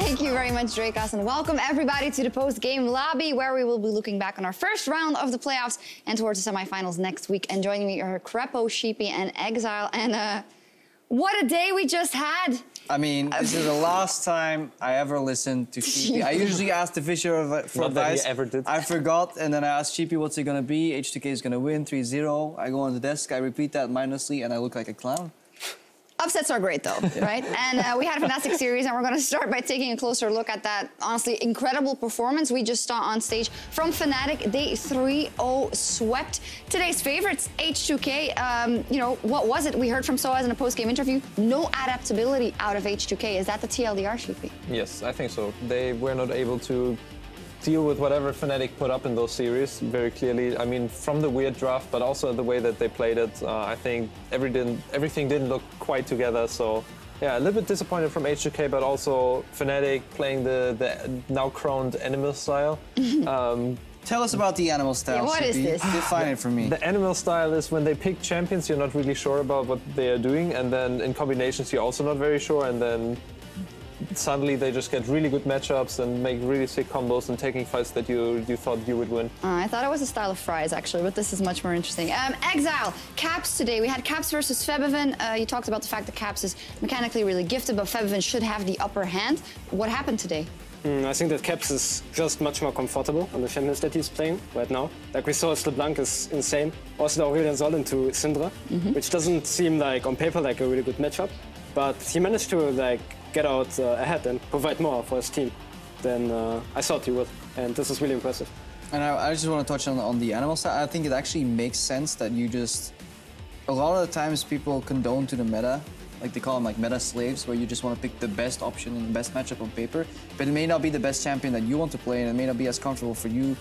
Thank you very much, Drakas, and welcome everybody to the post-game lobby, where we will be looking back on our first round of the playoffs and towards the semifinals next week. And joining me are Krepo, Sheepy, and Exileh. And what a day we just had! I mean, this is the last time I ever listened to Sheepy. I usually ask the Fisher for Not advice. that he ever did. I forgot, and then I asked Sheepy what's it gonna be. H2K is gonna win 3-0. I go on the desk, I repeat that mindlessly, and I look like a clown. Upsets are great, though, right? And we had a fantastic series, and we're going to start by taking a closer look at that, honestly, incredible performance we just saw on stage from Fnatic. They 3-0 swept today's favorites, H2K. You know, what was it? We heard from Soaz in a post-game interview. No adaptability out of H2K. Is that the TLDR, Sheepy? Yes, I think so. They were not able to deal with whatever Fnatic put up in those series very clearly. I mean, from the weird draft, but also the way that they played it, I think everything didn't look quite together. So, yeah, a little bit disappointed from H2K, but also Fnatic playing the now croned animal style. Tell us about the animal style, Yeah, what is this? Define it for me. The animal style is when they pick champions, you're not really sure about what they are doing, and then in combinations, you're also not very sure, and then suddenly they just get really good matchups and make really sick combos and taking fights that you thought you would win. I thought it was a style of fries, actually, but this is much more interesting. Exileh, Caps today. We had Caps versus Febiven. You talked about the fact that Caps is mechanically really gifted, but Febiven should have the upper hand. What happened today? I think that Caps is just much more comfortable on the champions that he's playing right now. Like we saw, LeBlanc is insane. Also the Aurelion Sol into Syndra, which doesn't seem like on paper like a really good matchup, but he managed to like get out ahead and provide more for his team than I thought he would, and this is really impressive. And I just want to touch on the animal side. I think it actually makes sense that you just... A lot of the times people condone to the meta, like they call them like meta slaves, where you just want to pick the best option and the best matchup on paper, but it may not be the best champion that you want to play, and it may not be as comfortable for you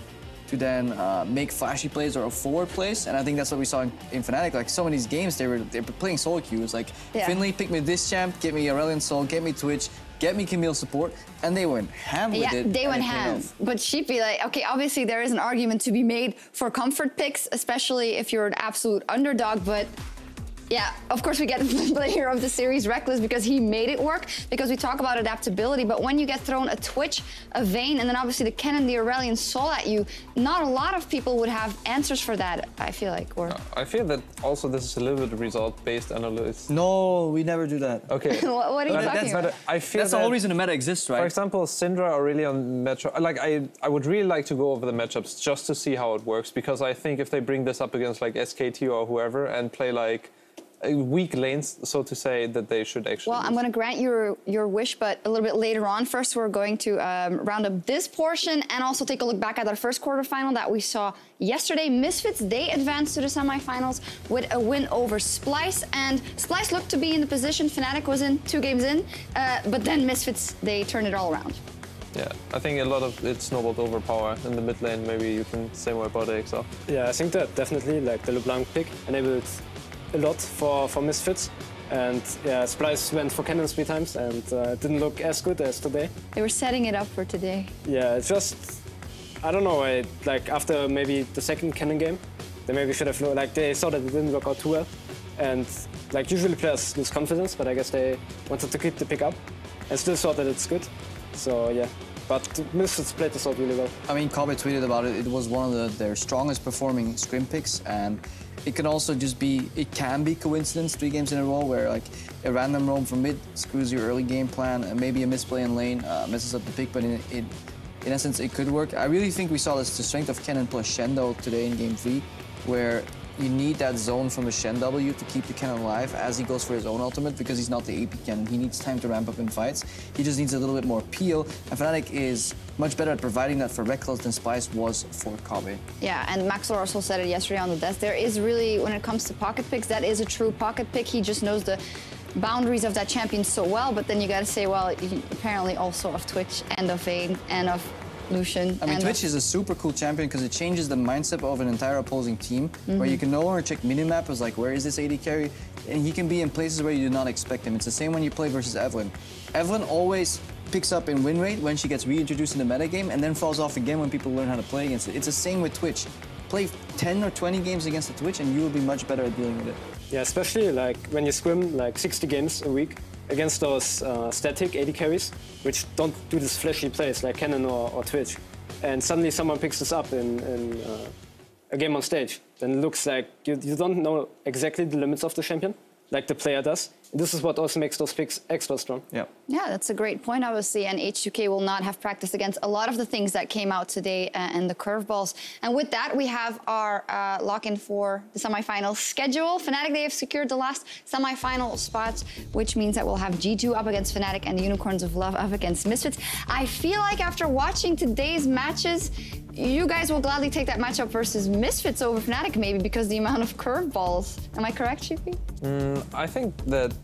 to then make flashy plays or forward plays. And I think that's what we saw in Fnatic. Like so many games, they were playing solo queues. Like Finley, pick me this champ, get me Aurelion Sol, get me Twitch, get me Camille support, and they went ham with it. Yeah, they went ham. But Sheepy, like, okay, obviously there is an argument to be made for comfort picks, especially if you're an absolute underdog, but yeah, of course we get the player of the series, Reckless, because he made it work, because we talk about adaptability, but when you get thrown a Twitch, a Vayne, and then obviously the Kennen, the Aurelion Sol at you, not a lot of people would have answers for that, I feel like. Or I feel that also this is a little bit result-based analysis. No, we never do that. Okay. what are you talking about? I feel that's the whole reason the meta exists, right? For example, Syndra Aurelion matchup. Like I would really like to go over the matchups just to see how it works, because I think if they bring this up against like SKT or whoever and play like weak lanes, so to say, that they should actually Well, I'm going to grant your wish, but a little bit later on. First, we're going to round up this portion and also take a look back at our first quarterfinal that we saw yesterday. Misfits, they advanced to the semifinals with a win over Splyce, and Splyce looked to be in the position Fnatic was in 2 games in, but then Misfits, they turned it all around. Yeah, I think a lot of it snowballed over power in the mid lane. Maybe you can say more about it, Exileh. Yeah, I think that definitely like the LeBlanc pick enabled a lot for Misfits, and yeah, Splyce went for Kennen 3 times and didn't look as good as today. They were setting it up for today. Yeah, it's just, I don't know, like after maybe the second Kennen game, they maybe should have, like they saw that it didn't work out too well, and like usually players lose confidence, but I guess they wanted to keep the pick up and still thought that it's good, so yeah. But Misfits played this out really well. I mean, Kobe tweeted about it. It was one of their strongest performing scrim picks, and it can also just be, it can be coincidence 3 games in a row where like a random roam from mid screws your early game plan, and maybe a misplay in lane messes up the pick, but in essence it could work. I really think we saw this, the strength of Kennen plus Shendo today in game 3, where you need that zone from the Shen W to keep the Kennen alive as he goes for his own ultimate, because he's not the AP Kennen. He needs time to ramp up in fights. He just needs a little bit more peel, and Fnatic is much better at providing that for Reckless than Splyce was for Kobe. Yeah, and Maxwell also said it yesterday on the desk. There is really, when it comes to pocket picks, that is a true pocket pick. He just knows the boundaries of that champion so well, but then you gotta say, well, apparently also of Twitch and of Vayne and of Lucian. I mean, Twitch is a super cool champion because it changes the mindset of an entire opposing team, where you can no longer check minimap as like, where is this AD carry? And he can be in places where you do not expect him. It's the same when you play versus Evelyn. Evelyn always picks up in win rate when she gets reintroduced in the metagame, and then falls off again when people learn how to play against it. It's the same with Twitch. Play 10 or 20 games against the Twitch and you will be much better at dealing with it. Yeah, especially like when you scrim like 60 games a week against those static AD carries, which don't do this flashy plays like Cannon or Twitch. And suddenly someone picks this up in a game on stage. Then it looks like you don't know exactly the limits of the champion, like the player does. This is what also makes those picks extra strong. Yeah, that's a great point, obviously. And H2K will not have practiced against a lot of the things that came out today and the curveballs. And with that, we have our lock-in for the semifinal schedule. Fnatic, they have secured the last semifinal spots, which means that we'll have G2 up against Fnatic and the Unicorns of Love up against Misfits. I feel like after watching today's matches, you guys will gladly take that matchup versus Misfits over Fnatic, maybe because the amount of curveballs. Am I correct, Sheepy? I think that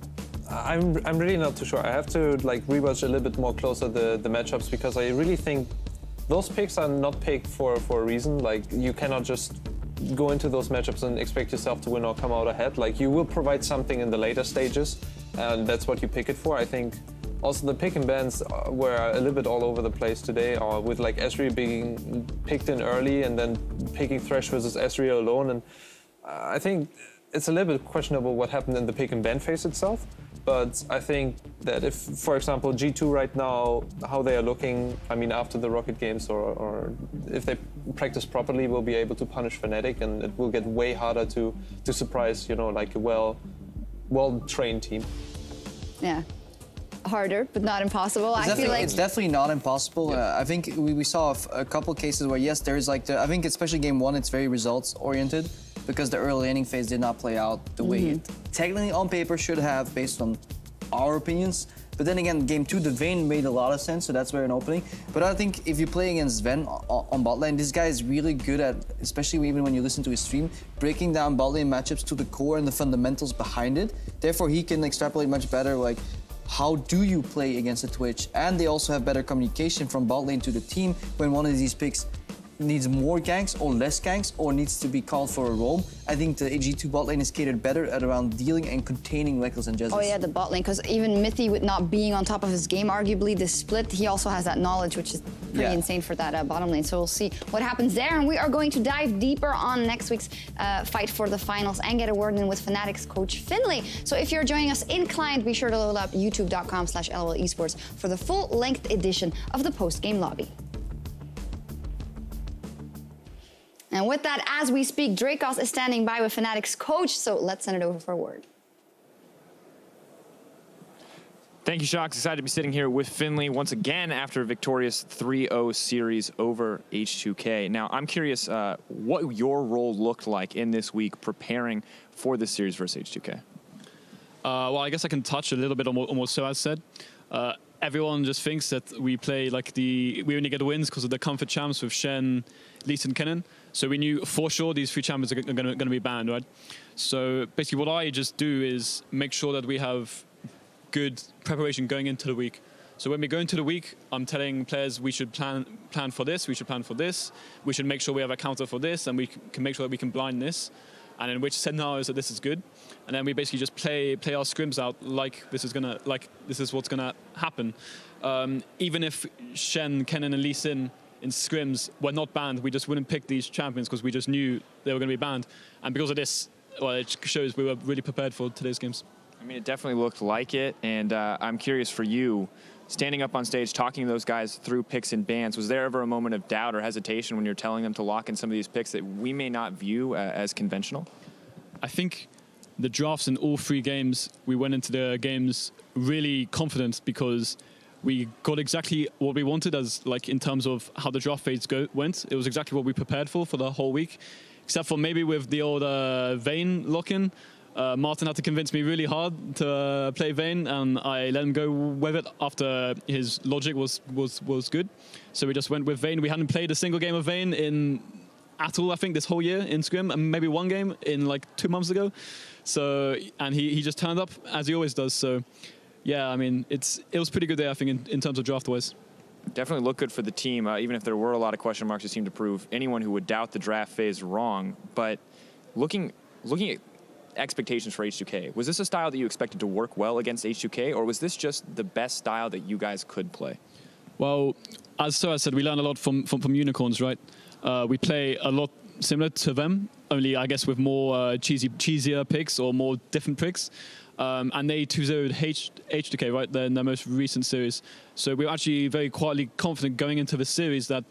I'm really not too sure. I have to like rewatch a little bit more closer the matchups, because I really think those picks are not picked for a reason. Like, you cannot just go into those matchups and expect yourself to win or come out ahead. Like, you will provide something in the later stages, and that's what you pick it for. I think also the pick and bans were a little bit all over the place today, with like Ezreal being picked in early and then picking Thresh versus Ezreal alone. And I think it's a little bit questionable what happened in the pick and ban phase itself. But I think that if, for example, G2 right now, how they are looking, I mean, after the Rocket games, or if they practice properly, will be able to punish Fnatic, and it will get way harder to surprise, you know, like a well-trained team. Yeah. Harder, but not impossible. I feel like it's definitely not impossible. Yeah. I think we saw a couple cases where, yes, there's like I think especially game one, it's very results oriented, because the early laning phase did not play out the way it technically on paper should have, based on our opinions. But then again, game two, the Vayne made a lot of sense, so that's where an opening. But I think if you play against Sven on bot lane, this guy is really good at, especially even when you listen to his stream, breaking down bot lane matchups to the core and the fundamentals behind it. Therefore, he can extrapolate much better, like, how do you play against a Twitch? And they also have better communication from bot lane to the team when one of these picks needs more ganks or less ganks or needs to be called for a roam. I think the G2 bot lane is catered better at around dealing and containing Reckless and Jezz. Oh yeah, the bot lane, because even Mythy, with not being on top of his game, arguably this split, he also has that knowledge, which is pretty insane for that bottom lane. So we'll see what happens there, and we are going to dive deeper on next week's fight for the finals and get a word in with Fnatic's coach Finlay. So if you're joining us in client, be sure to load up youtube.com/LOL Esports for the full-length edition of the post-game lobby. And with that, as we speak, Dracos is standing by with Fnatic's coach, so let's send it over for a word. Thank you, Sjokz. Excited to be sitting here with Finlay once again after a victorious 3-0 series over H2K. Now, I'm curious what your role looked like in this week preparing for this series versus H2K. Well, I guess I can touch a little bit on what Soaz said. Everyone just thinks that we play like we only get wins because of the comfort champs with Shen, Lee Sin, Kennen. So we knew for sure these three champions are going to be banned, right? So basically what I just do is make sure that we have good preparation going into the week. So when we go into the week, I'm telling players we should plan for this, we should plan for this, we should make sure we have a counter for this, and we can make sure that we can blind this, and in which scenarios that this is good. And then we basically just play our scrims out like this is what's gonna happen. Even if Shen, Kennen, and Lee Sin in scrims were not banned, we just wouldn't pick these champions because we just knew they were going to be banned. And because of this, well, it shows we were really prepared for today's games. I mean, it definitely looked like it, and I'm curious for you, standing up on stage, talking to those guys through picks and bans, was there ever a moment of doubt or hesitation when you're telling them to lock in some of these picks that we may not view as conventional? I think the drafts in all three games, we went into the games really confident because we got exactly what we wanted as like in terms of how the draft phase went. It was exactly what we prepared for the whole week, except for maybe with the old Vayne lock-in. Martin had to convince me really hard to play Vayne, and I let him go with it after his logic was good. So we just went with Vayne. We hadn't played a single game of Vayne at all, I think, this whole year in Scrim, and maybe one game in like 2 months ago. So, and he just turned up as he always does. So, yeah, I mean, it was pretty good there, I think, in terms of draft-wise. Definitely looked good for the team, even if there were a lot of question marks. It seemed to prove anyone who would doubt the draft phase wrong. But looking at expectations for H2K, was this a style that you expected to work well against H2K, or was this just the best style that you guys could play? Well, as I said, we learned a lot from Unicorns, right? We play a lot similar to them. only, I guess, with more cheesier picks or more different picks. And they 2-0'd H2K, right, in their most recent series. So we were actually very quietly confident going into the series that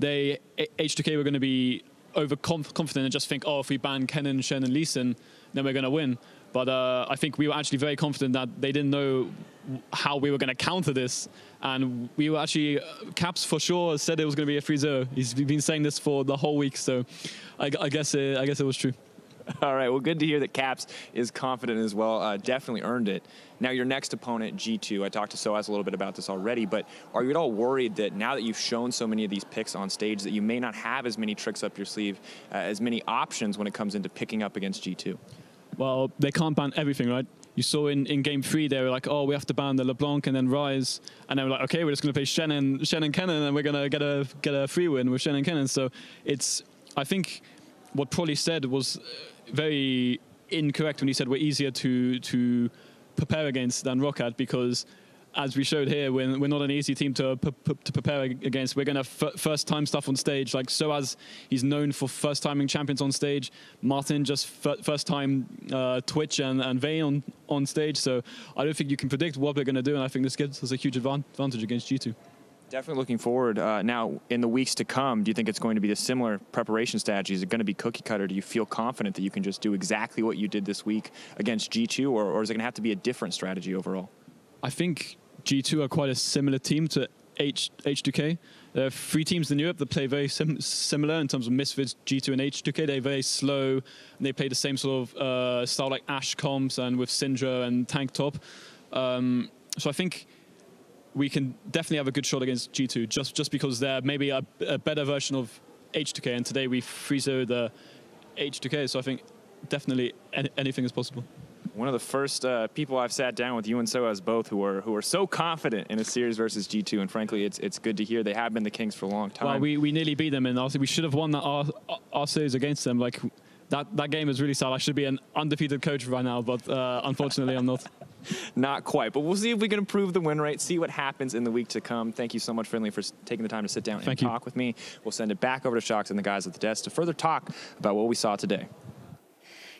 H2K were going to be overconfident and just think, oh, if we ban Kennen, Shen, and Lee Sin, then we're going to win. But I think we were actually very confident that they didn't know how we were going to counter this. And we were actually, Caps for sure said it was going to be a 3-0. He's been saying this for the whole week, so I guess it was true. All right, well, good to hear that Caps is confident as well. Definitely earned it. Now, your next opponent, G2, I talked to Soaz a little bit about this already, but are you at all worried that now that you've shown so many of these picks on stage that you may not have as many tricks up your sleeve, as many options when it comes into picking up against G2? Well, they can't ban everything, right? You saw in Game 3, they were like, oh, we have to ban the LeBlanc and then Ryze. And they were like, okay, we're just going to play Shen and Kennen, and we're going to get a free win with Shen and Kennen. So I think what Prolly said was very incorrect when he said we're easier to prepare against than Roccat, because as we showed here, we're not an easy team to prepare against. We're going to first time stuff on stage. Like Soaz, he's known for first timing champions on stage. Martin just first time Twitch and Vayne on stage. So I don't think you can predict what we're going to do, and I think this gives us a huge advantage against G2. Definitely looking forward. Now, in the weeks to come, do you think it's going to be a similar preparation strategy? Is it going to be cookie cutter? Do you feel confident that you can just do exactly what you did this week against G2, or is it going to have to be a different strategy overall? I think G2 are quite a similar team to H2K. There are 3 teams in Europe that play very similar in terms of Misfits, G2 and H2K. They're very slow, and they play the same sort of style like Ashe comps and with Syndra and Tank Top. So I think we can definitely have a good shot against G2 just because they're maybe a better version of H2K, and today we 3-0 the H2K, so I think definitely anything is possible. One of the first people I've sat down with, you and Soaz both, who are so confident in a series versus G2, and frankly, it's good to hear. They have been the kings for a long time. Well, we nearly beat them, and also we should have won our series against them. Like that game is really sad. I should be an undefeated coach right now, but unfortunately, I'm not. Not quite, but we'll see if we can improve the win rate, see what happens in the week to come. Thank you so much, Finley, for taking the time to sit down and talk with me. We'll send it back over to Sjokz and the guys at the desk to further talk about what we saw today.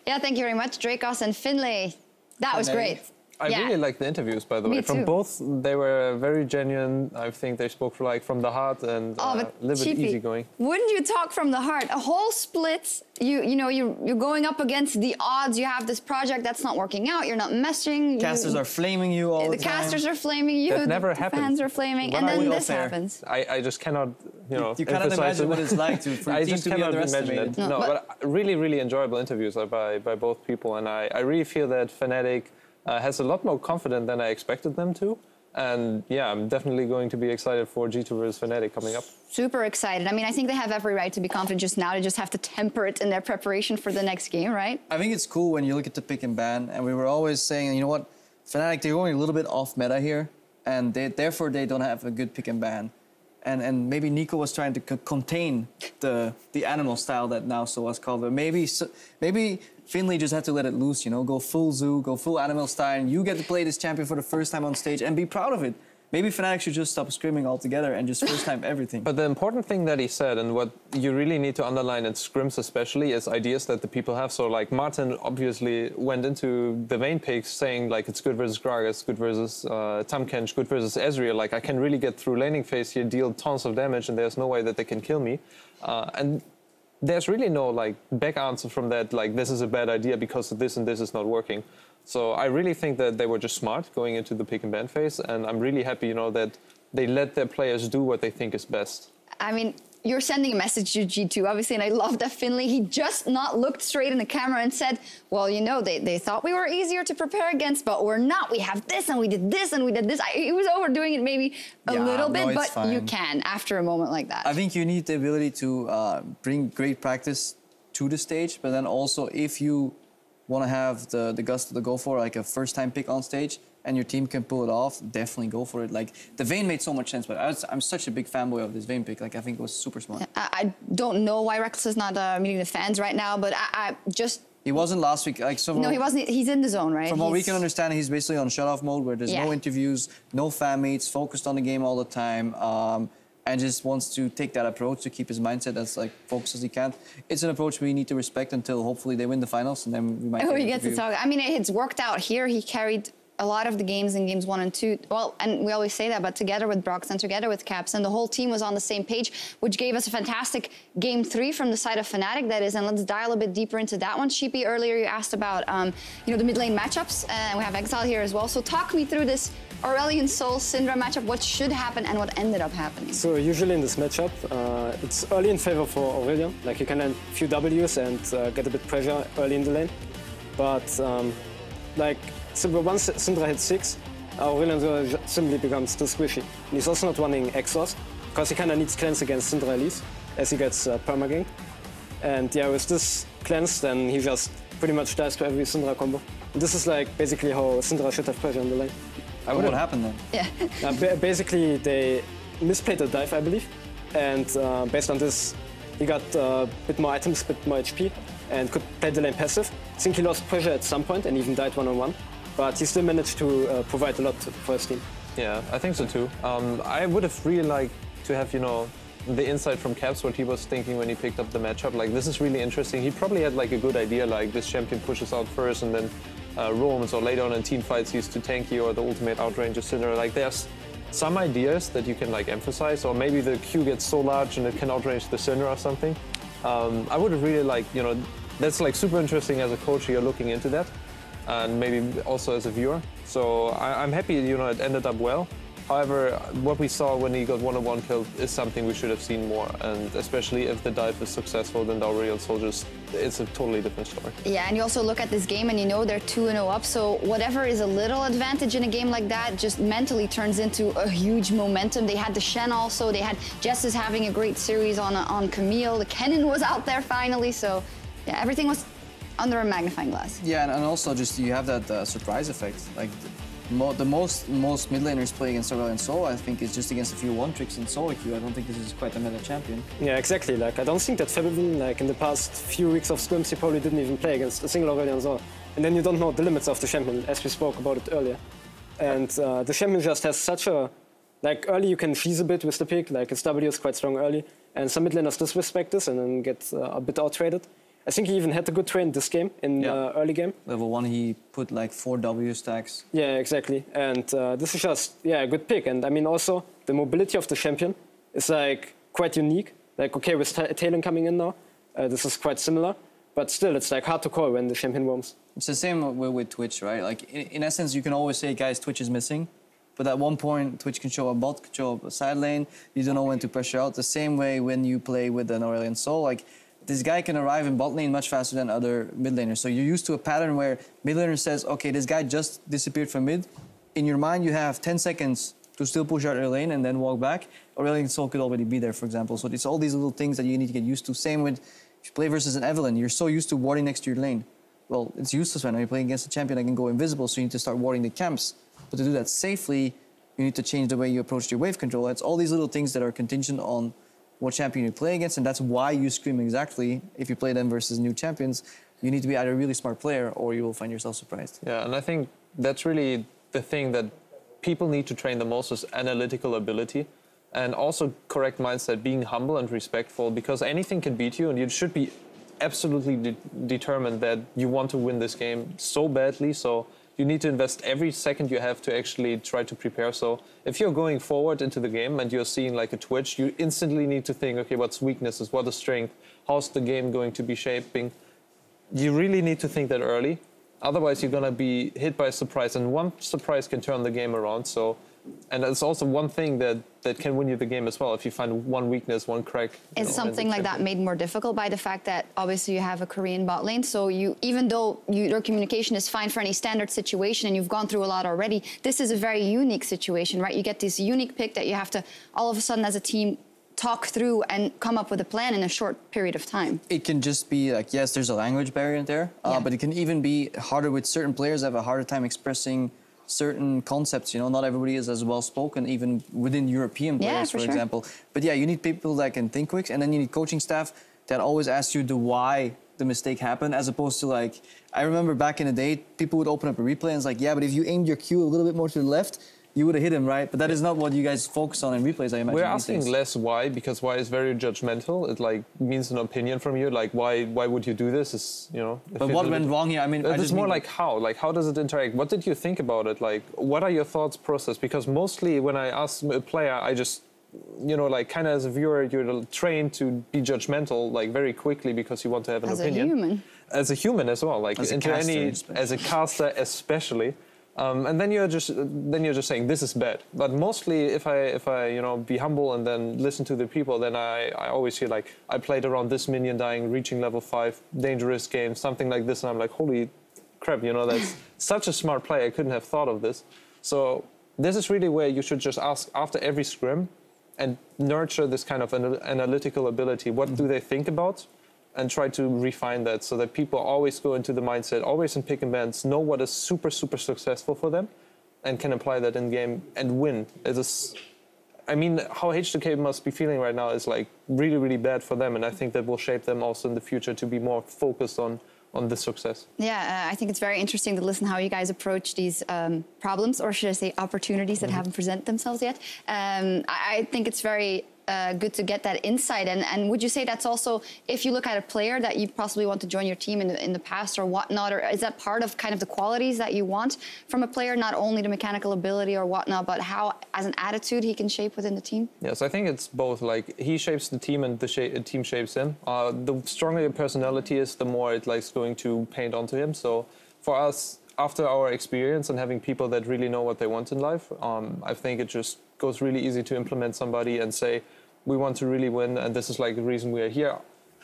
Yeah, thank you very much, Drakos and Finley. That was great. I really liked the interviews, by the way. From both, they were very genuine. I think they spoke from the heart and a little bit easygoing. Wouldn't you talk from the heart? A whole split. You're going up against the odds. You have this project that's not working out. You're not meshing. Casters are flaming you all the time. The casters are flaming you. That never the happens. Fans are flaming, and then this happens. I just cannot, You cannot imagine what it's like for a team to be underestimated. No, but really, really enjoyable interviews by both people, and I really feel that Fnatic has a lot more confidence than I expected them to. And yeah, I'm definitely going to be excited for G2 versus Fnatic coming up. Super excited. I mean, I think they have every right to be confident just now. They just have to temper it in their preparation for the next game, right? I think it's cool when you look at the pick and ban, and we were always saying, you know what, Fnatic, they're going a little bit off meta here, and therefore they don't have a good pick and ban. And maybe Nico was trying to contain the animal style that now Soaz called it. Maybe Finley just had to let it loose, go full zoo, go full animal style, and you get to play this champion for the first time on stage and be proud of it. Maybe Fnatic should just stop screaming altogether and just first time everything. But the important thing that he said, and what you really need to underline in scrims especially, is ideas that the people have. So like Martin obviously went into the Vayne picks saying like it's good versus Gragas, good versus Tahm-Kench, good versus Ezreal. Like I can really get through laning phase here, deal tons of damage, and there's no way that they can kill me. And there's really no like back answer from that, like this is a bad idea because this and this is not working. So I really think that they were just smart going into the pick and ban phase, and I'm really happy, that they let their players do what they think is best. I mean, you're sending a message to G2, obviously, and I love that Finley, he just not looked straight in the camera and said, well, they thought we were easier to prepare against, but we're not. We have this, and we did this, and we did this. He was overdoing it maybe a little bit, but fine. You can after a moment like that. I think you need the ability to bring great practice to the stage, but then also if you want to have the gusto to go for like a first-time pick on stage and your team can pull it off, definitely go for it. Like, the Vayne made so much sense, but I'm such a big fanboy of this Vayne pick. Like, I think it was super smart. I don't know why Reckless is not meeting the fans right now, but I just... He wasn't last week. Like, no, he wasn't. He's in the zone, right? From what we can understand, he's basically on shut-off mode where there's no interviews, no fan meets, focused on the game all the time. and just wants to take that approach to keep his mindset as like focused as he can. It's an approach we need to respect until hopefully they win the finals, and then we might. Oh, he gets to talk. I mean, it's worked out here. He carried a lot of the games in games 1 and 2. Well, and we always say that, but together with Brox and together with Caps, and the whole team was on the same page, which gave us a fantastic game 3 from the side of Fnatic. That is, and let's dial a bit deeper into that one. Sheepy, earlier you asked about the mid lane matchups, and we have Exileh here as well. So talk me through this Aurelion Sol Syndra matchup. What should happen and what ended up happening? So usually in this matchup, it's early in favor for Aurelion. Like you can land a few Ws and get a bit pressure early in the lane, but so once Syndra hits 6, Aurelion simply becomes too squishy. And he's also not running Exhaust, because he kind of needs cleanse against Syndra Elise, as he gets permaganked. And yeah, with this cleanse, then he just pretty much dies to every Syndra combo. And this is like basically how Syndra should have pressure in the lane. What happened then? Yeah. Basically, they misplayed the dive, I believe. And based on this, he got a bit more items, a bit more HP, and could play the lane passive. I think he lost pressure at some point and even died one-on-one. But he still managed to provide a lot for his team. Yeah, I think so too. I would have really liked to have, the insight from Caps, what he was thinking when he picked up the matchup. Like, this is really interesting. He probably had like a good idea, like this champion pushes out first and then roams, or later on in team fights he's too tanky, or the ultimate outranges Syndra. Like, there's some ideas that you can like emphasize, or maybe the Q gets so large and it can outrange the Syndra or something. I would have really liked, that's like super interesting as a coach. You're looking into that. And maybe also as a viewer. So I'm happy, it ended up well. However, what we saw when he got one-on-one killed is something we should have seen more. And especially if the dive is successful, then the Aurelion soldiers, it's a totally different story. Yeah, and you also look at this game and they're 2-0 up. So whatever is a little advantage in a game like that just mentally turns into a huge momentum. They had the Shen also. They had Jess having a great series on Camille. The Kennen was out there finally. So yeah, everything was under a magnifying glass. Yeah, and also just you have that surprise effect. Like the most mid laners play against Aurelion Sol, I think, is just against a few one-tricks in solo queue. I don't think this is quite a meta champion. Yeah, exactly. Like, I don't think that Fableton, like in the past few weeks of scrims, he probably didn't even play against a single Aurelion Sol. And then you don't know the limits of the champion, as we spoke about it earlier. And the champion just has such a... Like, early you can freeze a bit with the pick, like his W is quite strong early, and some mid laners disrespect this and then get a bit out-traded. I think he even had a good trade this game, in early game. Level 1, he put like 4 W stacks. Yeah, exactly. And this is just, a good pick. And I mean, also, the mobility of the champion is like quite unique. Like, okay, with Talon coming in now, this is quite similar. But still, it's like hard to call when the champion roams. It's the same with Twitch, right? Like, in essence, you can always say, guys, Twitch is missing. But at one point, Twitch can show up bot, can show up a side lane. You don't know when to pressure out. The same way when you play with an Aurelion Sol, like, this guy can arrive in bot lane much faster than other mid laners. So you're used to a pattern where mid laner says, okay, this guy just disappeared from mid. In your mind, you have 10 seconds to still push out your lane and then walk back. Aurelion Sol could already be there, for example. So it's all these little things that you need to get used to. Same with if you play versus an Evelyn. You're so used to warding next to your lane. Well, it's useless when you're playing against a champion that can go invisible, so you need to start warding the camps. But to do that safely, you need to change the way you approach your wave control. It's all these little things that are contingent on what champion you play against, and that's why you scream exactly. If you play them versus new champions, you need to be either a really smart player or you will find yourself surprised. Yeah, and I think that's really the thing that people need to train the most is analytical ability and also correct mindset, being humble and respectful, because anything can beat you and you should be absolutely determined that you want to win this game so badly. So you need to invest every second you have to actually try to prepare. So if you're going forward into the game and you're seeing like a Twitch, you instantly need to think, okay, what's weaknesses, what is strength, how's the game going to be shaping? You really need to think that early. Otherwise, you're going to be hit by a surprise, and one surprise can turn the game around. So, and that's also one thing that can win you the game as well. If you find one weakness, one crack. Is something like that made more difficult by the fact that obviously you have a Korean bot lane? So you, even though your communication is fine for any standard situation and you've gone through a lot already, this is a very unique situation, right? You get this unique pick that you have to all of a sudden as a team talk through and come up with a plan in a short period of time. It can just be like, yes, there's a language barrier there, but it can even be harder with certain players that have a harder time expressing certain concepts. You know, not everybody is as well spoken, even within European players, for example. But yeah, you need people that can think quick, and then you need coaching staff that always ask you the why the mistake happened, as opposed to like, I remember back in the day, people would open up a replay and it's like, yeah, but if you aimed your cue a little bit more to the left, you would have hit him, right? But that is not what you guys focus on in replays, I imagine. We're asking less why, because why is very judgmental. It like means an opinion from you. Like why would you do this? Is, you know. But what went wrong here? I mean, it's more like how. Like how does it interact? What did you think about it? Like what are your thoughts process? Because mostly when I ask a player, I just, you know, like kind of as a viewer, you're trained to be judgmental like very quickly because you want to have an opinion. As a human. As a human as well, like into any, as a caster especially. And then you're just saying this is bad. But mostly, if I you know, be humble and then listen to the people, then I always feel like I played around this minion dying, reaching level 5, dangerous game, something like this, and I'm like, holy crap, you know, that's such a smart play. I couldn't have thought of this. So this is really where you should just ask after every scrim and nurture this kind of analytical ability. What do they think about? And try to refine that so that people always go into the mindset, always in pick and bans, know what is super, super successful for them and can apply that in game and win. I mean, how H2K must be feeling right now is like really, really bad for them. And I think that will shape them also in the future to be more focused on the success. Yeah, I think it's very interesting to listen how you guys approach these problems, or should I say opportunities that haven't presented themselves yet. I think it's very good to get that insight. And would you say that's also, if you look at a player that you possibly want to join your team in the past or whatnot, or is that part of kind of the qualities that you want from a player, not only the mechanical ability or whatnot, but how, as an attitude, he can shape within the team? Yes, I think it's both. Like, he shapes the team and the team shapes him. The stronger your personality is, the more it likes going to paint onto him. So for us, after our experience and having people that really know what they want in life, I think it just goes really easy to implement somebody and say, we want to really win, and this is like the reason we are here.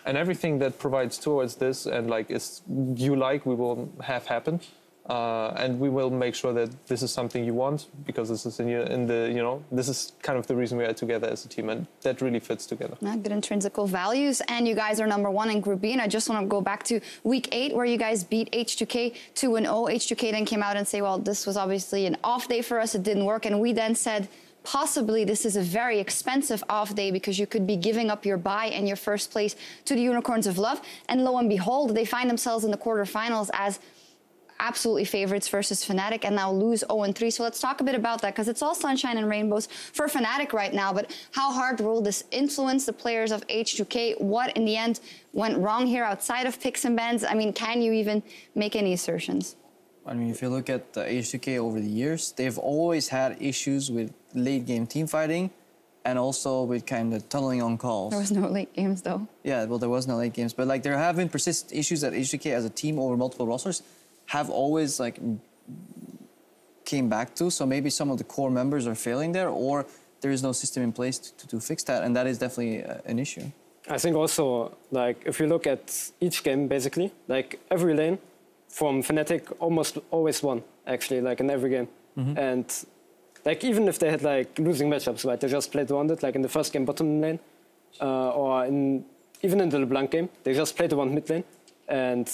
And everything that provides towards this and like we will have happen. And we will make sure that this is something you want, because this is this is kind of the reason we are together as a team, and that really fits together. Good intrinsical values, and you guys are #1 in Group B. And I just want to go back to week 8, where you guys beat H2K 2-0. H2K then came out and say, well, this was obviously an off day for us, it didn't work. And we then said, possibly this is a very expensive off day because you could be giving up your bye and your first place to the Unicorns of Love. And lo and behold, they find themselves in the quarterfinals as absolutely favorites versus Fnatic, and now lose 0-3. So let's talk a bit about that, because it's all sunshine and rainbows for Fnatic right now. But how hard will this influence the players of H2K? What in the end went wrong here outside of picks and bans? I mean, can you even make any assertions? I mean, if you look at H2K over the years, they've always had issues with late game team fighting and also with kind of tunneling on calls. There was no late games, though. Yeah, well, there was no late games. But like, there have been persistent issues that H2K as a team over multiple rosters have always like came back to. So maybe some of the core members are failing there, or there is no system in place to fix that. And that is definitely an issue. I think also, like, if you look at each game, basically, like every lane from Fnatic almost always won, actually, like in every game. And like, even if they had like losing matchups, right, they just played around it, like in the first game bottom lane, or even in the LeBlanc game, they just played around mid lane. And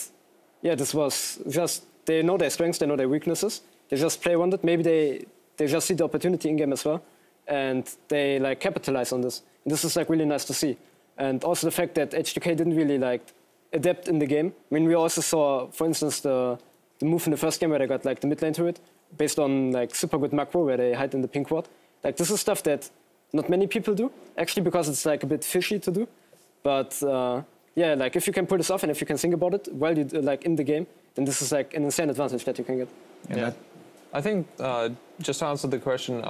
yeah, this was just, they know their strengths, they know their weaknesses, they just play around it. Maybe they just see the opportunity in game as well, and they like capitalize on this. And this is like really nice to see. And also the fact that H2K didn't really like adapt in the game. I mean, we also saw, for instance, the move in the first game where they got like the mid lane turret based on like super good macro where they hide in the pink ward. Like, this is stuff that not many people do, actually, because it's like a bit fishy to do. But yeah, like if you can pull this off and if you can think about it while you like in the game, then this is like an insane advantage that you can get. Yeah. I think just to answer the question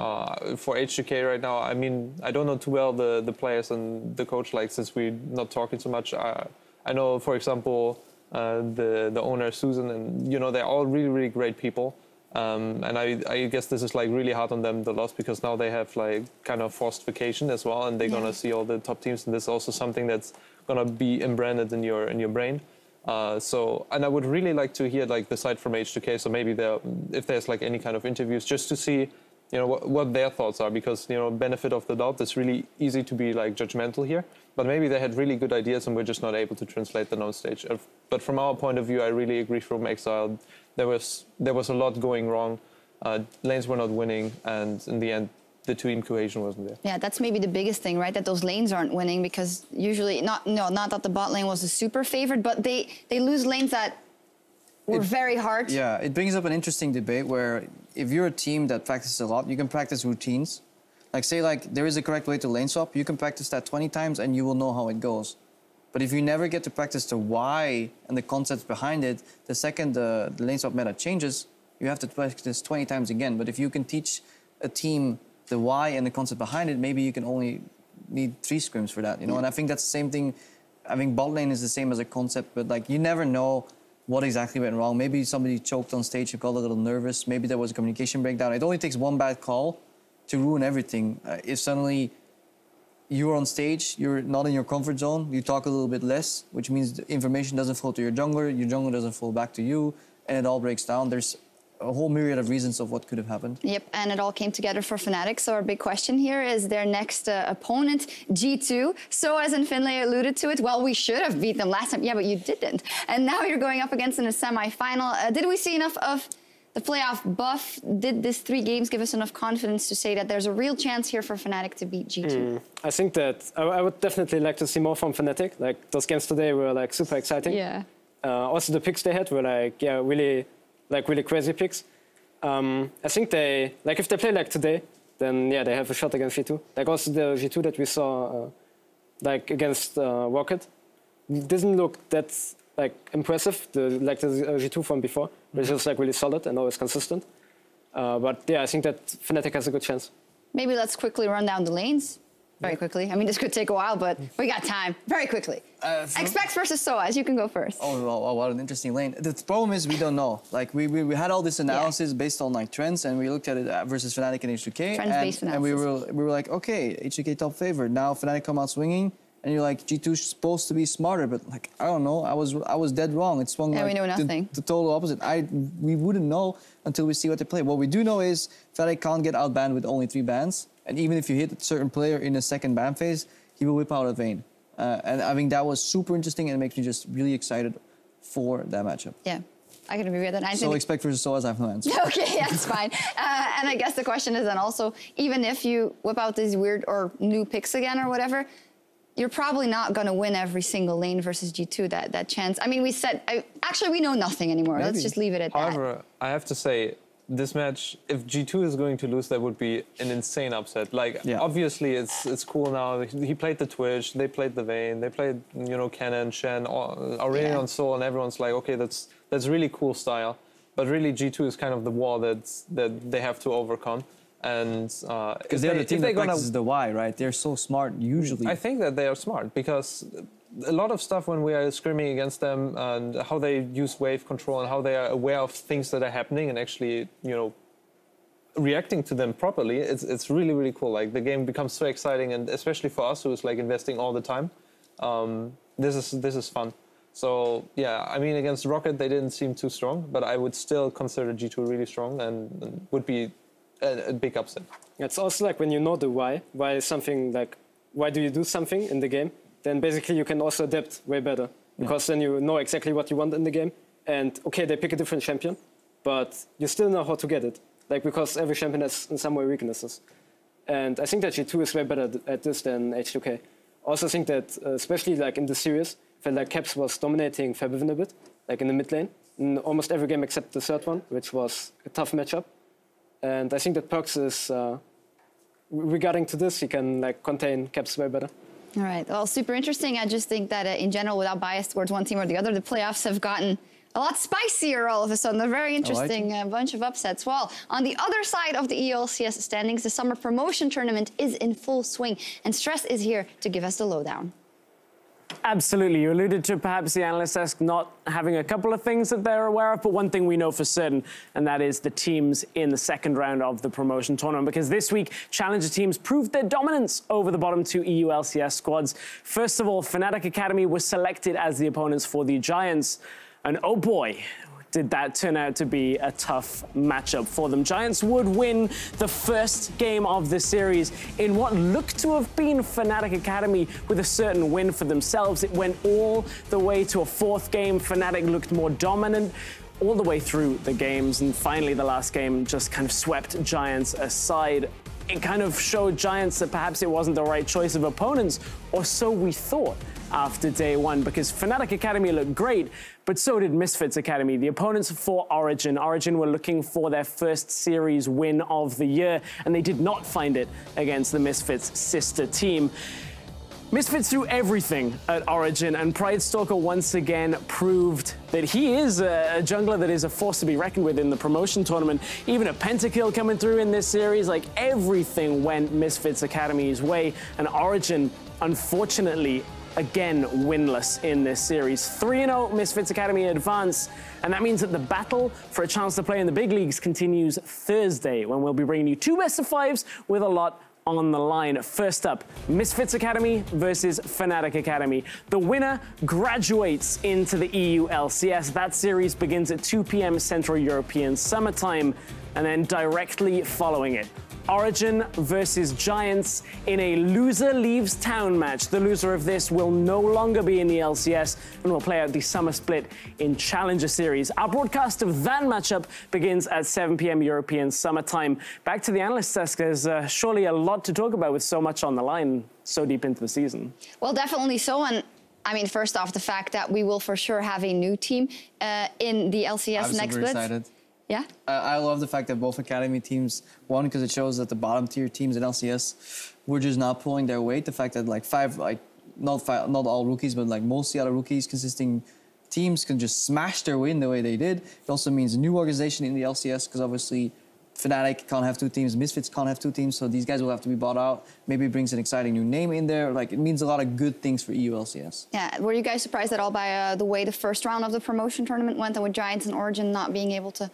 for H2K right now, I mean, I don't know too well the players and the coach, like, since we're not talking so much. I know, for example, the owner, Susan, and, you know, they're all really, really great people. And I guess this is like really hard on them, the loss, because now they have like kind of forced vacation as well, and they're gonna see all the top teams, and this is also something that's gonna be embedded in your brain. So, and I would really like to hear like the side from H2K. So maybe if there's like any kind of interviews, just to see, you know, what their thoughts are, because, you know, benefit of the doubt, it's really easy to be like judgmental here, but maybe they had really good ideas and we're just not able to translate them on stage. But from our point of view, I really agree from Exileh. There was a lot going wrong. Lanes were not winning, and in the end, the team cohesion wasn't there. Yeah, that's maybe the biggest thing, right? That those lanes aren't winning, because usually not that the bot lane was a super favorite, but they lose lanes that were very hard. Yeah, it brings up an interesting debate where if you're a team that practices a lot, you can practice routines. Like say there is a correct way to lane swap, you can practice that 20 times and you will know how it goes. But if you never get to practice the why and the concepts behind it, the second the lane swap meta changes, you have to practice 20 times again. But if you can teach a team the why and the concept behind it, maybe you can only need 3 scrims for that, you know? And I think that's the same thing. I think bot lane is the same as a concept, but like you never know what exactly went wrong. Maybe somebody choked on stage, you got a little nervous. Maybe there was a communication breakdown. It only takes one bad call to ruin everything. If suddenly you're on stage, you're not in your comfort zone, you talk a little bit less, which means the information doesn't flow to your jungler doesn't flow back to you, and it all breaks down. There's a whole myriad of reasons of what could have happened. Yep, and it all came together for Fnatic. So our big question here is their next opponent, G2. So as in Finlay alluded to it, well, we should have beat them last time. Yeah, but you didn't. And now you're going up against in a semi-final. Did we see enough of the playoff buff? Did this 3 games give us enough confidence to say that there's a real chance here for Fnatic to beat G2? I think that I would definitely like to see more from Fnatic. Like those games today were like super exciting. Yeah. Also the picks they had were like, yeah, really crazy picks. I think they, like if they play like today, then yeah, they have a shot against G2. Like also the G2 that we saw like against Rocket didn't look that like impressive, like the G2 from before, which was like really solid and always consistent. But yeah, I think that Fnatic has a good chance. Maybe let's quickly run down the lanes. Very quickly. I mean, this could take a while, but we got time. Very quickly. Xpex versus SOAS. You can go first. Oh, well, what an interesting lane. The problem is we don't know. Like, we had all this analysis based on, like, trends, and we looked at it versus Fnatic and H2K. Trends-based analysis. And we were like, okay, H2K top favorite. Now Fnatic come out swinging, and you're like, G2's supposed to be smarter, but, like, I don't know. I was dead wrong. It swung, we know nothing. The total opposite. We wouldn't know until we see what they play. What we do know is Fnatic can't get outbanned with only 3 bans. And even if you hit a certain player in the second ban phase, he will whip out a Vayne. And I think that was super interesting and it makes me just really excited for that matchup. Yeah, I can agree with that. So Xpex versus SOAS, I have no answer. Okay, that's fine. And I guess the question is then also, even if you whip out these weird or new picks again or whatever, you're probably not going to win every single lane versus G2, that chance. I mean, actually, we know nothing anymore. Maybe. Let's just leave it at that. However, I have to say, this match, if G2 is going to lose, that would be an insane upset. Like, obviously, it's cool now. He played the Twitch, they played the Vayne, they played, you know, Kennen, Shen, Aurelion, Soul, and everyone's like, okay, that's really cool style. But really, G2 is kind of the wall that they have to overcome. And because they're the team that practices the why, right? They're so smart usually. I think that they are smart because a lot of stuff when we are scrimming against them and how they use wave control and how they are aware of things that are happening and actually, you know, reacting to them properly, it's really, really cool. Like the game becomes so exciting, and especially for us who's like investing all the time, this is fun. So yeah, I mean, against Rocket they didn't seem too strong, but I would still consider G2 really strong and would be a big upset. It's also like when you know the why is something like, why do you do something in the game? Then basically you can also adapt way better because then you know exactly what you want in the game. And okay, they pick a different champion, but you still know how to get it. Like, because every champion has in some way weaknesses. And I think that G2 is way better at this than H2K. Also think that, especially like in the series, I felt like Caps was dominating Fabian a bit, like in the mid lane, in almost every game except the third one, which was a tough matchup. And I think that Perks is, regarding to this, he can like contain Caps way better. All right. Well, super interesting. I just think that in general, without bias towards one team or the other, the playoffs have gotten a lot spicier all of a sudden. A very interesting bunch of upsets. Well, on the other side of the EULCS standings, the summer promotion tournament is in full swing, and Stress is here to give us the lowdown. Absolutely. You alluded to perhaps the analyst desk not having a couple of things that they're aware of, but one thing we know for certain, and that is the teams in the second round of the promotion tournament, because this week, challenger teams proved their dominance over the bottom 2 EULCS squads. First of all, Fnatic Academy was selected as the opponents for the Giants, and oh boy, did that turn out to be a tough matchup for them. Giants would win the first game of the series in what looked to have been Fnatic Academy with a certain win for themselves. It went all the way to a 4th game. Fnatic looked more dominant all the way through the games, and finally the last game just kind of swept Giants aside. it kind of showed Giants that perhaps it wasn't the right choice of opponents, or so we thought after day one, because Fnatic Academy looked great, but so did Misfits Academy. The opponents for Origin. Origin were looking for their first series win of the year, and they did not find it against the Misfits sister team. Misfits threw everything at Origin, and Pridestalker once again proved that he is a jungler that is a force to be reckoned with in the promotion tournament. Even a pentakill coming through in this series, like everything went Misfits Academy's way, and Origin, unfortunately, again winless in this series. 3-0 Misfits Academy advance, and that means that the battle for a chance to play in the big leagues continues Thursday, when we'll be bringing you 2 best-of-5s with a lot on the line. First up, Misfits Academy versus Fnatic Academy. The winner graduates into the EULCS. That series begins at 2 p.m. Central European Summer Time, and then directly following it, Origin versus Giants in a loser leaves town match. The loser of this will no longer be in the LCS and will play out the summer split in Challenger Series. Our broadcast of that matchup begins at 7 p.m. European Summer Time. Back to the analyst desk. There's surely a lot to talk about with so much on the line so deep into the season. Well, definitely so. And I mean, first off, the fact that we will for sure have a new team in the LCS next split. Excited. Yeah? I love the fact that both Academy teams won, because it shows that the bottom tier teams in LCS were just not pulling their weight. The fact that not all rookies, but like most of the other rookies consisting teams can just smash their win the way they did. It also means a new organization in the LCS, because obviously Fnatic can't have 2 teams, Misfits can't have 2 teams, so these guys will have to be bought out. Maybe it brings an exciting new name in there. Like, it means a lot of good things for EULCS. Yeah, were you guys surprised at all by the way the first round of the promotion tournament went, and with Giants and Origin not being able to...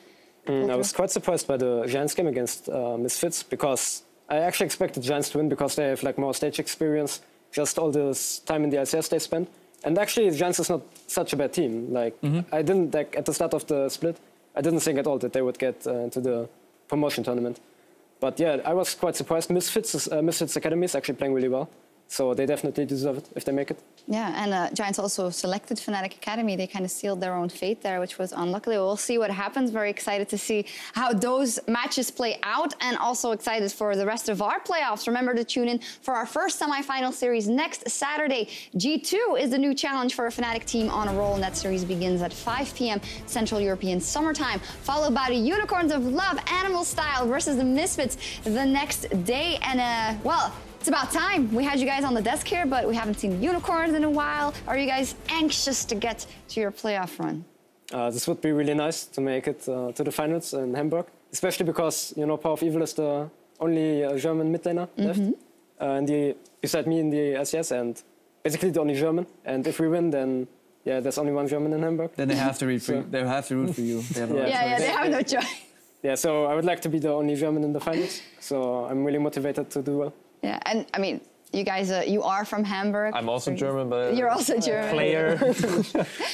I was quite surprised by the Giants game against Misfits, because I actually expected Giants to win because they have like more stage experience, just all this time in the LCS they spent. And actually, Giants is not such a bad team. Like, I didn't, like, at the start of the split, I didn't think at all that they would get into the promotion tournament. But yeah, I was quite surprised. Misfits Academy is actually playing really well, so they definitely deserve it if they make it. Yeah, and Giants also selected Fnatic Academy. They kind of sealed their own fate there, which was unlucky. We'll see what happens. Very excited to see how those matches play out, and also excited for the rest of our playoffs. Remember to tune in for our first semifinal series next Saturday. G2 is the new challenge for a Fnatic team on a roll, and that series begins at 5 p.m. Central European Summertime, followed by the Unicorns of Love, Animal Style versus the Misfits the next day. And, well, it's about time. We had you guys on the desk here, but we haven't seen Unicorns in a while. Are you guys anxious to get to your playoff run? This would be really nice to make it to the finals in Hamburg, especially because, you know, Power of Evil is the only German mid laner left, beside me in the LCS, and basically the only German. And if we win, then yeah, there's only one German in Hamburg. Then they have to root for you. They have to root for you. They have no Yeah, they have no choice. Yeah, so I would like to be the only German in the finals. So I'm really motivated to do well. Yeah, and I mean, you guys, you are from Hamburg. I'm also German, but you're also German. Player.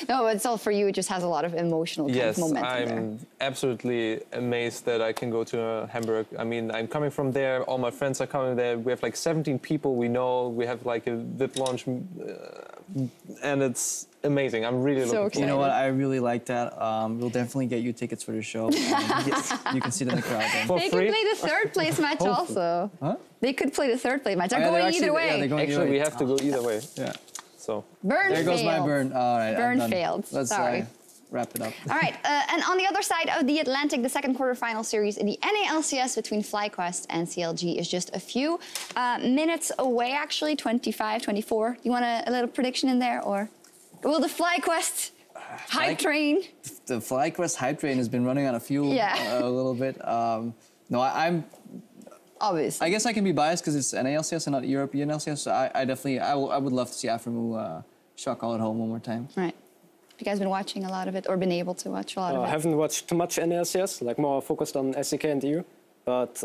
No, but it's all for you. It just has a lot of emotional momentum I'm absolutely amazed that I can go to Hamburg. I mean, I'm coming from there. All my friends are coming there. We have like 17 people we know. We have like a VIP launch, and it's amazing. I'm really looking forward. You know what? I really like that. We'll definitely get you tickets for the show. Yes, you can sit in the crowd then. They can play the third place match also. Huh? They could play the third place match. They're going either way. Yeah, going actually, we have to go either way. Yeah. So Burn there goes my burn. All right, burn failed. Let's wrap it up. All right, and on the other side of the Atlantic, the second quarterfinal series in the NALCS between FlyQuest and CLG is just a few minutes away, actually, 25, 24. You want a little prediction in there, or will the FlyQuest hype train? The FlyQuest hype train has been running on a fuel a little bit. No, I'm... Obviously. I guess I can be biased because it's NALCS and not European LCS, so I would love to see Aframu shock all at home one more time. Right. Have you guys been watching a lot of it, or been able to watch a lot of it? I haven't watched too much NALCS, like more focused on SEK and EU. But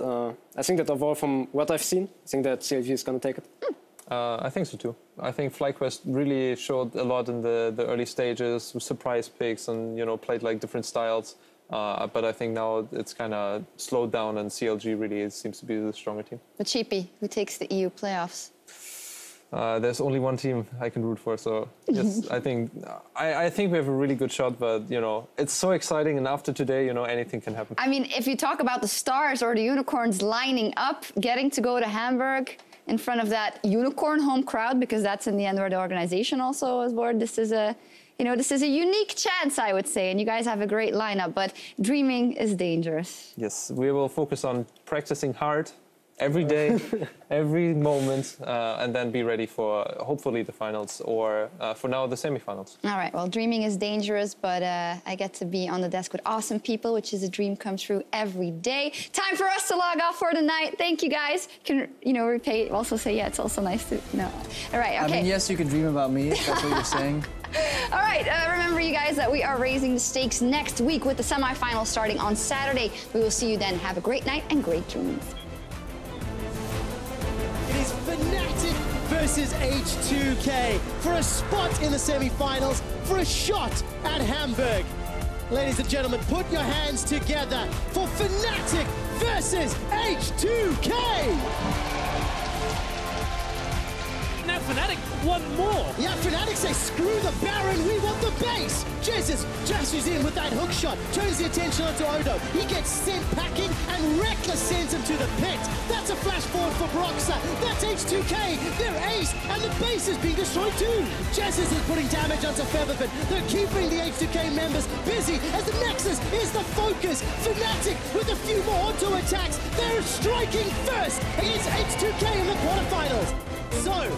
I think that overall, from what I've seen, I think that CLG is going to take it. I think so too. I think FlyQuest really showed a lot in the early stages, with surprise picks, and played like different styles. But I think now it's kind of slowed down, and CLG really seems to be the stronger team. But Sheepy, who takes the EU playoffs? there's only one team I can root for. So yes, I think we have a really good shot. But you know, it's so exciting, and after today, you know, anything can happen. I mean, if you talk about the stars or the unicorns lining up, getting to go to Hamburg in front of that unicorn home crowd, because that's in the end where the organization also is born. This is a, you know, this is a unique chance, I would say, and you guys have a great lineup. But dreaming is dangerous. Yes, we will focus on practicing hard every day, every moment, and then be ready for hopefully the finals or for now the semifinals. All right, well, dreaming is dangerous, but I get to be on the desk with awesome people, which is a dream come true every day. Time for us to log off for the night. Thank you, guys. Can, you know, repay, also say, yeah, it's also nice to, no. All right, okay. I mean, yes, you can dream about me, if that's what you're saying. All right, remember, you guys, that we are raising the stakes next week with the semifinals starting on Saturday. We will see you then. Have a great night and great dreams. It is Fnatic versus H2K for a spot in the semi-finals, for a shot at Hamburg. Ladies and gentlemen, put your hands together for Fnatic versus H2K. Now Fnatic want more. Yeah, Fnatic say, screw the Baron, we want the base. Jesus dashes in with that hook shot, turns the attention onto Odo. He gets sent packing, and Reckless sends him to the pit. That's a flash forward for Broxa. That's H2K, they're ace, and the base is being destroyed too. Jesus is putting damage onto Featherfin. They're keeping the H2K members busy as the Nexus is the focus. Fnatic with a few more auto attacks. They're striking first against H2K in the quarterfinals. So,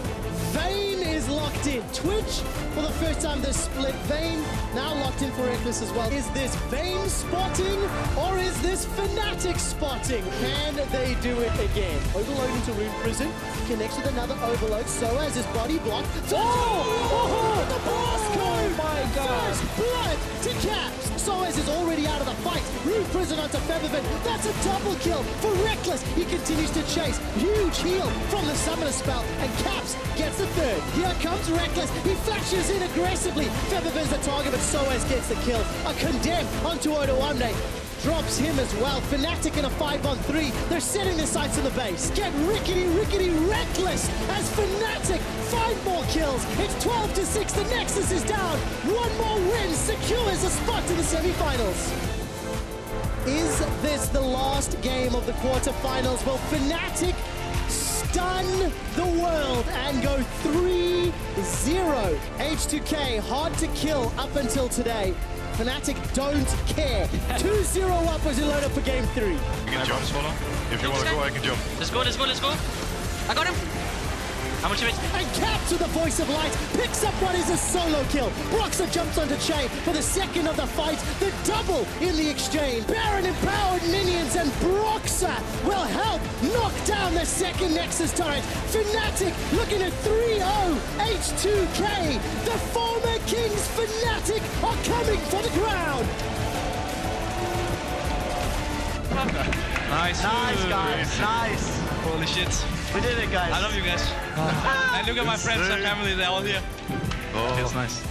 Vayne is locked in. Twitch, for the first time this split. Vayne now locked in for Reckless as well. Is this Vayne spotting, or is this Fnatic spotting? Can they do it again? Overload into Rune Prison, connects with another overload. Soaz is body blocked. Oh! The blast code! Oh my God! First blood to Caps. Soaz is already out of the fight. Rune Prison onto Featherfin. That's a double kill for Reckless. He continues to chase. Huge heal from the Summoner spell, and Caps gets the third. Here comes Reckless. He flashes in aggressively. Featherfin's the target, but Soaz gets the kill. A condemn onto Odoamne. Drops him as well. Fnatic in a 5-on-3. They're setting their sights on the base. Get rickety Reckless as Fnatic 5 more kills. It's 12-6. The Nexus is down. One more win secures a spot in the semi-finals. Is this the last game of the quarterfinals? Will Fnatic stun the world and go 3-0? H2K hard to kill up until today. Fnatic don't care. 2-0 up as we load up for game 3. You can jump, Swallow. If you want to go, I can jump. Let's go. I got him. How much of it? And Caps with the voice of light picks up what is a solo kill. Broxa jumps onto Che for the second of the fight. The double in the exchange. Baron empowered minions, and Broxa will help knock down the second Nexus turret. Fnatic looking at 3-0. H2K, the former Kings Fnatic, are coming for the crown. Nice, guys. Nice. Holy shit. We did it, guys. I love you guys. And look at my friends and family, they're all here. Oh, feels nice.